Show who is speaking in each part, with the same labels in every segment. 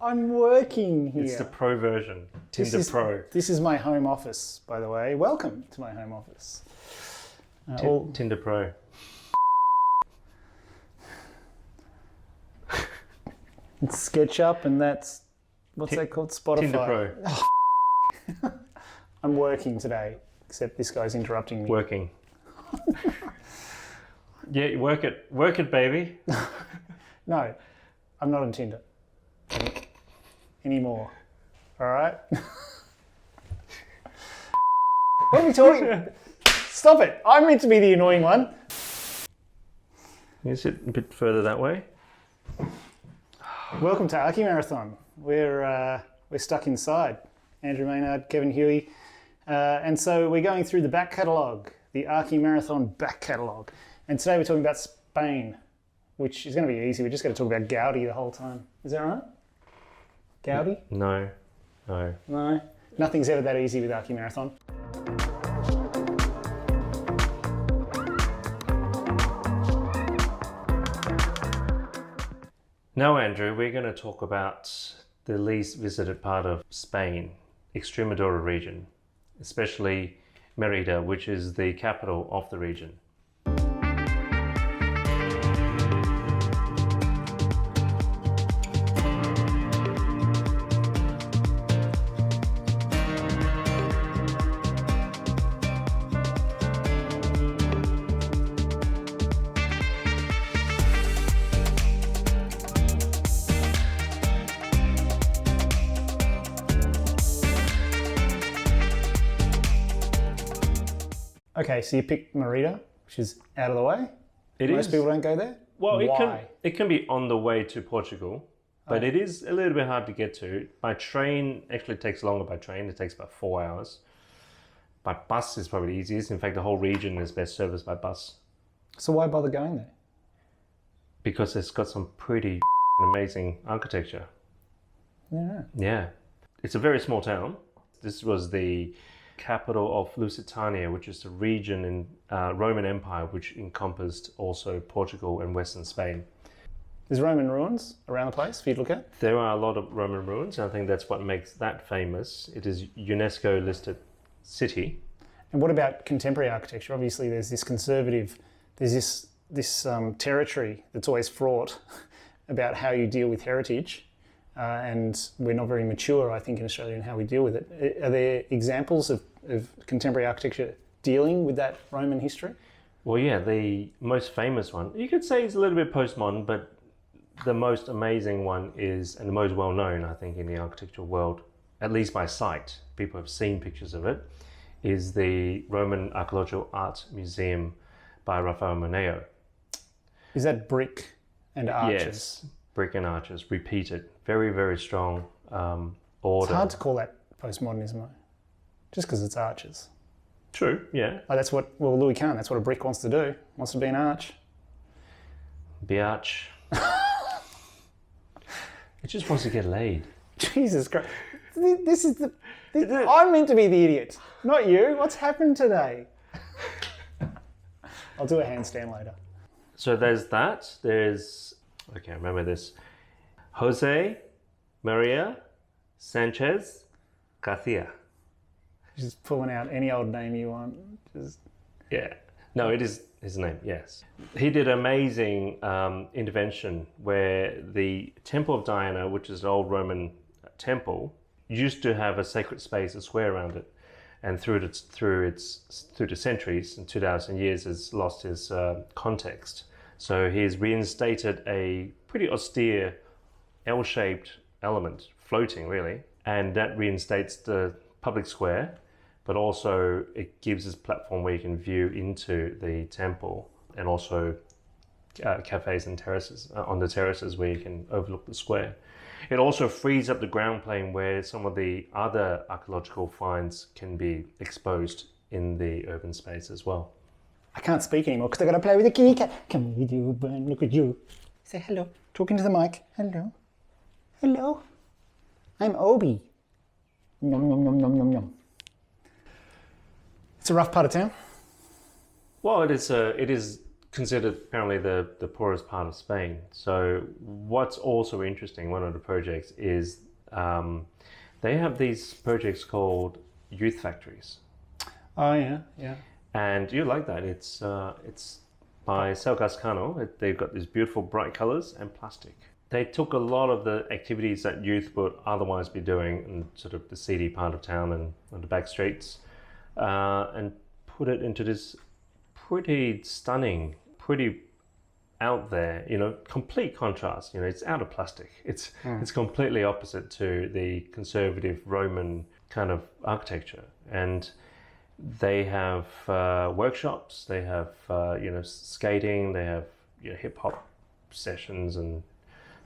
Speaker 1: I'm working here.
Speaker 2: It's the pro version, Tinder Pro.
Speaker 1: This is my home office, by the way. Welcome to my home office.
Speaker 2: Tinder Pro.
Speaker 1: It's SketchUp, and that's, what's that called? Spotify.
Speaker 2: Tinder Pro.
Speaker 1: I'm working today, except this guy's interrupting me.
Speaker 2: Working. Yeah, work it, baby.
Speaker 1: No, I'm not on Tinder anymore. All right? What are we talking? Stop it. I'm meant to be the annoying one.
Speaker 2: Can you sit a bit further that way?
Speaker 1: Welcome to Archimarathon. We're stuck inside. Andrew Maynard, Kevin Hui. And so we're going through the back catalogue, the Archimarathon back catalogue. And today we're talking about Spain, which is going to be easy. We're just going to talk about Gaudi the whole time. Is that right? Gaudi?
Speaker 2: No.
Speaker 1: No? Nothing's ever that easy with Archimarathon.
Speaker 2: Now, Andrew, we're going to talk about the least visited part of Spain, Extremadura region, especially Mérida, which is the capital of the region.
Speaker 1: Okay, so you picked Mérida, which is out of the way. Most people don't go there.
Speaker 2: Well,
Speaker 1: Why?
Speaker 2: it can be on the way to Portugal, but it is a little bit hard to get to. By train, actually takes longer by train. It takes about 4 hours. By bus is probably the easiest. In fact, the whole region is best serviced by bus.
Speaker 1: So why bother going there?
Speaker 2: Because it's got some pretty amazing architecture.
Speaker 1: Yeah.
Speaker 2: Yeah. It's a very small town. This was the capital of Lusitania, which is a region in Roman Empire, which encompassed also Portugal and Western Spain.
Speaker 1: There's Roman ruins around the place for you to look at?
Speaker 2: There are a lot of Roman ruins, and I think that's what makes that famous. It is UNESCO listed city.
Speaker 1: And what about contemporary architecture? Obviously there's this conservative, there's this territory that's always fraught about how you deal with heritage. And we're not very mature, I think, in Australia in how we deal with it. Are there examples of contemporary architecture dealing with that Roman history?
Speaker 2: Well, yeah, the most famous one, you could say it's a little bit postmodern, but the most amazing one is, and the most well-known, I think, in the architectural world, at least by sight, people have seen pictures of it, is the Roman Archaeological Art Museum by Rafael Moneo.
Speaker 1: Is that brick and arches?
Speaker 2: Yes, brick and arches, repeated. Very, very strong order.
Speaker 1: It's hard to call that postmodernism, though, just because it's arches.
Speaker 2: True, yeah.
Speaker 1: Like that's what, well, Louis Kahn, that's what a brick wants to do. Wants to be an arch.
Speaker 2: Biatch. It just wants to get laid.
Speaker 1: Jesus Christ. I'm meant to be the idiot, not you. What's happened today? I'll do a handstand later.
Speaker 2: So there's that. Okay, remember this. Jose Maria Sanchez Garcia.
Speaker 1: Just pulling out any old name you want.
Speaker 2: Yeah. No, it is his name, yes. He did an amazing intervention where the Temple of Diana, which is an old Roman temple, used to have a sacred space, a square around it. And through the centuries and 2,000 years has lost its context. So he's reinstated a pretty austere L-shaped element, floating really, and that reinstates the public square, but also it gives this platform where you can view into the temple, and also cafes and terraces, on the terraces where you can overlook the square. It also frees up the ground plane where some of the other archaeological finds can be exposed in the urban space as well.
Speaker 1: I can't speak anymore because I got to play with the kitty cat. Come with you, Brian, look at you. Say hello. Talking to the mic. Hello. Hello. I'm Obi. Nom, nom, nom, nom, nom, nom. It's a rough part of town.
Speaker 2: Well, it is considered apparently the poorest part of Spain. So what's also interesting, one of the projects is they have these projects called youth factories.
Speaker 1: Oh yeah, yeah.
Speaker 2: And you like that? It's by Sal Gascano. They've got these beautiful bright colors and plastic. They took a lot of the activities that youth would otherwise be doing in sort of the seedy part of town and on the back streets, and put it into this pretty stunning, pretty out there, complete contrast. It's out of plastic. It's completely opposite to the conservative Roman kind of architecture. And they have workshops, they have skating, they have hip hop sessions and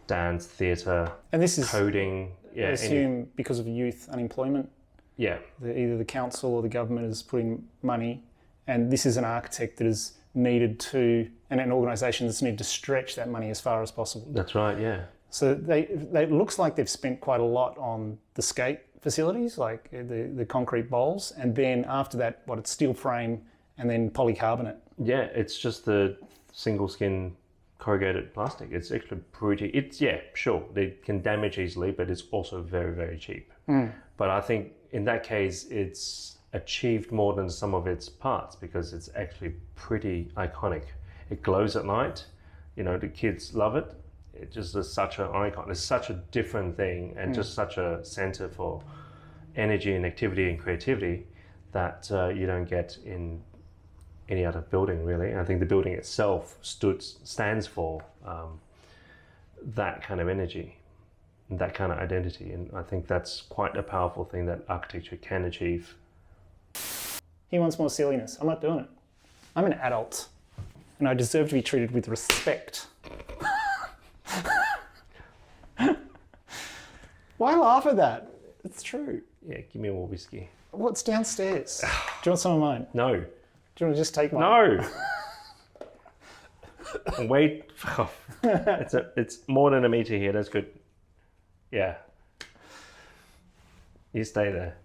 Speaker 2: dance, theatre,
Speaker 1: And this is
Speaker 2: coding.
Speaker 1: I assume because of youth unemployment.
Speaker 2: Yeah.
Speaker 1: Either the council or the government is putting money, and this is an architect that is needed to, and an organisation that's needed to stretch that money as far as possible.
Speaker 2: That's right. Yeah.
Speaker 1: So it looks like they've spent quite a lot on the skate facilities, like the concrete bowls, and then after that, it's steel frame and then polycarbonate.
Speaker 2: Yeah, it's just the single skin corrugated plastic. It's actually pretty. Sure, they can damage easily, but it's also very, very cheap. But I think in that case, it's achieved more than some of its parts because it's actually pretty iconic. It glows at night. The kids love it. It just is such an icon. It's such a different thing and just such a center for energy and activity and creativity that you don't get in any other building, really. And I think the building itself stands for that kind of energy, that kind of identity. And I think that's quite a powerful thing that architecture can achieve.
Speaker 1: He wants more silliness. I'm not doing it. I'm an adult and I deserve to be treated with respect. Why laugh at that? It's true.
Speaker 2: Yeah, give me more whiskey.
Speaker 1: What's downstairs? Do you want some of mine?
Speaker 2: No.
Speaker 1: Do you want to just take mine?
Speaker 2: No. Wait. It's more than a meter here. That's good. Yeah. You stay there.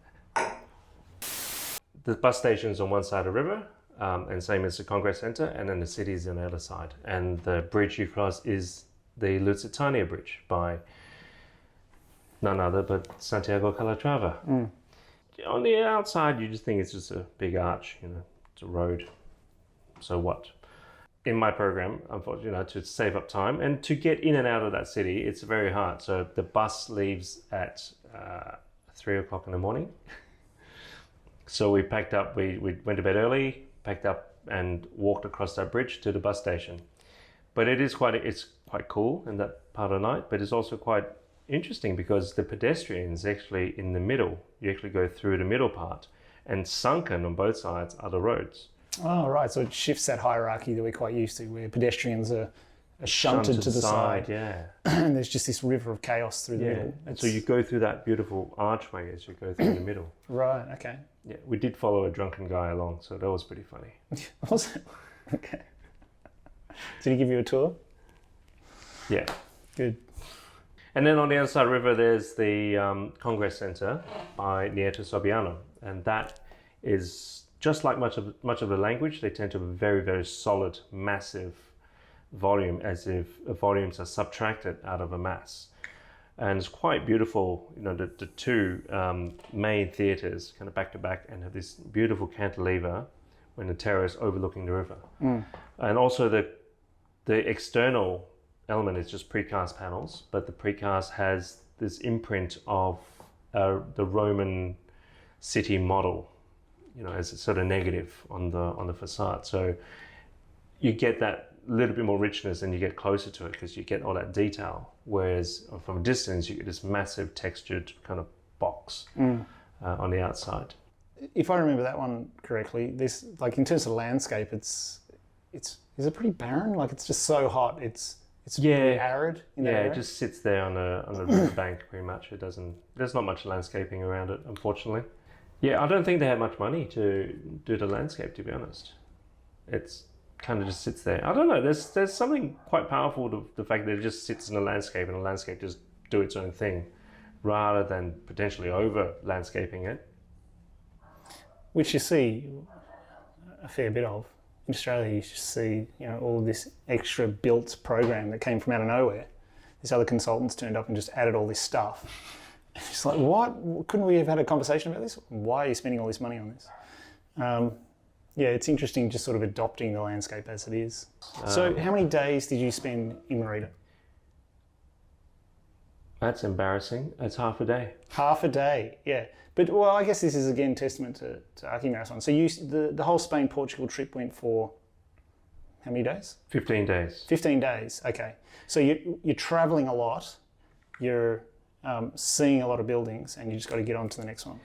Speaker 2: The bus station's on one side of the river, and same as the Congress Centre, and then the city's on the other side. And the bridge you cross is the Lusitania Bridge by none other but Santiago Calatrava. On the outside, you just think it's just a big arch, it's a road. So what? In my program, unfortunately, to save up time and to get in and out of that city, it's very hard. So the bus leaves at 3 o'clock in the morning. So we packed up, we went to bed early, packed up and walked across that bridge to the bus station. But it's quite cool in that part of the night, but it's also quite interesting because the pedestrians actually in the middle, you actually go through the middle part, and sunken on both sides are the roads.
Speaker 1: Oh, right. So it shifts that hierarchy that we're quite used to, where pedestrians are shunted to the side.
Speaker 2: Yeah.
Speaker 1: And there's just this river of chaos through the middle.
Speaker 2: And so you go through that beautiful archway as you go through the middle.
Speaker 1: Right, okay.
Speaker 2: Yeah, we did follow a drunken guy along, so that was pretty funny.
Speaker 1: Was it? Okay. Did he give you a tour?
Speaker 2: Yeah.
Speaker 1: Good.
Speaker 2: And then on the other side of the river, there's the Congress Centre by Nieto Sobiano, and that is just like much of the language. They tend to have a very, very solid, massive volume, as if volumes are subtracted out of a mass. And it's quite beautiful, the two main theatres kind of back to back and have this beautiful cantilever when the terrace overlooking the river. And also the external element is just precast panels, but the precast has this imprint of the Roman city model, as a sort of negative on the facade. So you get that little bit more richness and you get closer to it because you get all that detail. Whereas from a distance, you get this massive textured kind of box on the outside.
Speaker 1: If I remember that one correctly, this, like in terms of landscape, is it pretty barren? Like it's just so hot. It's pretty arid.
Speaker 2: It just sits there on a river bank pretty much. There's not much landscaping around it, unfortunately. Yeah, I don't think they had much money to do the landscape, to be honest. It's kind of just sits there. I don't know. There's something quite powerful to the fact that it just sits in a landscape and the landscape just do its own thing, rather than potentially over landscaping it.
Speaker 1: Which you see a fair bit of. in Australia, you just see, you know, all of this extra built program that came from out of nowhere. These other consultants turned up and just added all this stuff. It's like, what? Couldn't we have had a conversation about this? Why are you spending all this money on this? Yeah, it's interesting just sort of adopting the landscape as it is. So how many days did you spend in Mérida?
Speaker 2: That's embarrassing. It's half a day.
Speaker 1: Half a day, yeah. But, well, I guess this is, again, testament to Archimarathon. So the whole Spain-Portugal trip went for how many days?
Speaker 2: 15 days.
Speaker 1: 15 days, okay. So you're travelling a lot, you're seeing a lot of buildings, and you just got to get on to the next one.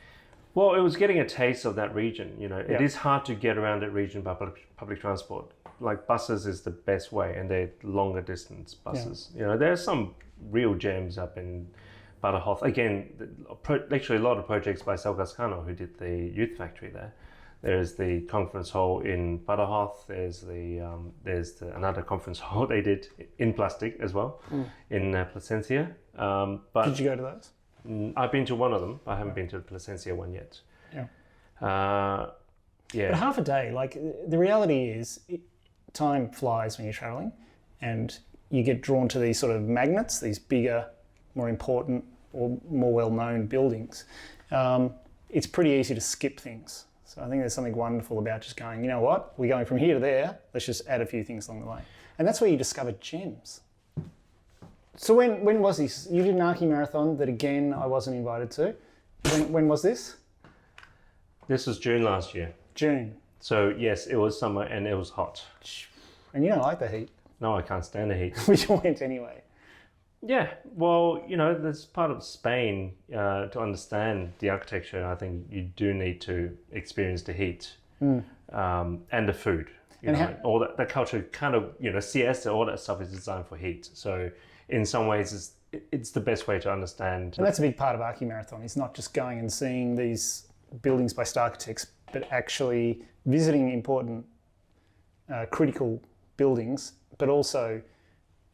Speaker 2: Well, it was getting a taste of that region. You know,
Speaker 1: Yeah.
Speaker 2: it is hard to get around that region by public transport. Like buses is the best way, and they're longer distance buses. You know, there's some real gems up in Badajoz. Again, actually a lot of projects by Sal Gascano, who did the Youth Factory there. There's the conference hall in Badajoz. There's another conference hall they did in plastic as well, in Plasencia. But
Speaker 1: Did you go to those?
Speaker 2: I've been to one of them. I haven't been to the Plasencia one yet.
Speaker 1: Yeah.
Speaker 2: Yeah.
Speaker 1: But half a day, like, the reality is, time flies when you're travelling, and you get drawn to these sort of magnets, these bigger, more important or more well-known buildings. It's pretty easy to skip things. So I think there's something wonderful about just going, you know what, we're going from here to there, let's just add a few things along the way. And that's where you discover gems. So when was this? You did an Archimarathon that, again, I wasn't invited to. When was this?
Speaker 2: This was June last year.
Speaker 1: June.
Speaker 2: So yes, it was summer and it was hot.
Speaker 1: And you don't like the heat.
Speaker 2: No, I can't stand the heat.
Speaker 1: But you went anyway.
Speaker 2: Yeah, well, you know, that's part of Spain. To understand the architecture, I think you do need to experience the heat and the food. You know, all that culture, kind of, you know, siesta, all that stuff is designed for heat. So in some ways, it's the best way to understand.
Speaker 1: And that's a big part of Archimarathon. It's not just going and seeing these buildings by star architects, but actually visiting important, critical buildings, but also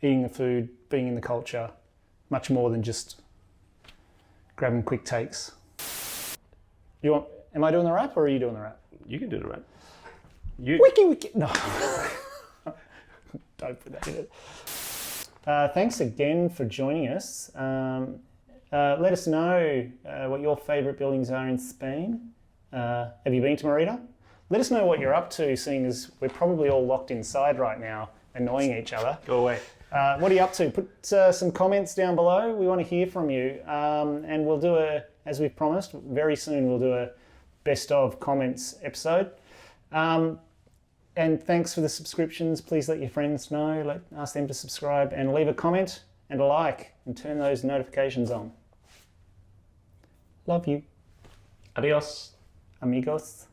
Speaker 1: eating the food, being in the culture, much more than just grabbing quick takes. Am I doing the rap, or are you doing the rap?
Speaker 2: You can do the rap.
Speaker 1: Wiki. No. Don't put that in it. Thanks again for joining us. Let us know what your favourite buildings are in Spain. Have you been to Mérida? Let us know what you're up to, seeing as we're probably all locked inside right now, annoying each other.
Speaker 2: Go away.
Speaker 1: What are you up to? Put some comments down below. We want to hear from you. And we'll do as we've promised, very soon we'll do a best of comments episode. And thanks for the subscriptions. Please let your friends know, ask them to subscribe, and leave a comment and a like, and turn those notifications on. Love you.
Speaker 2: Adios.
Speaker 1: Amigos.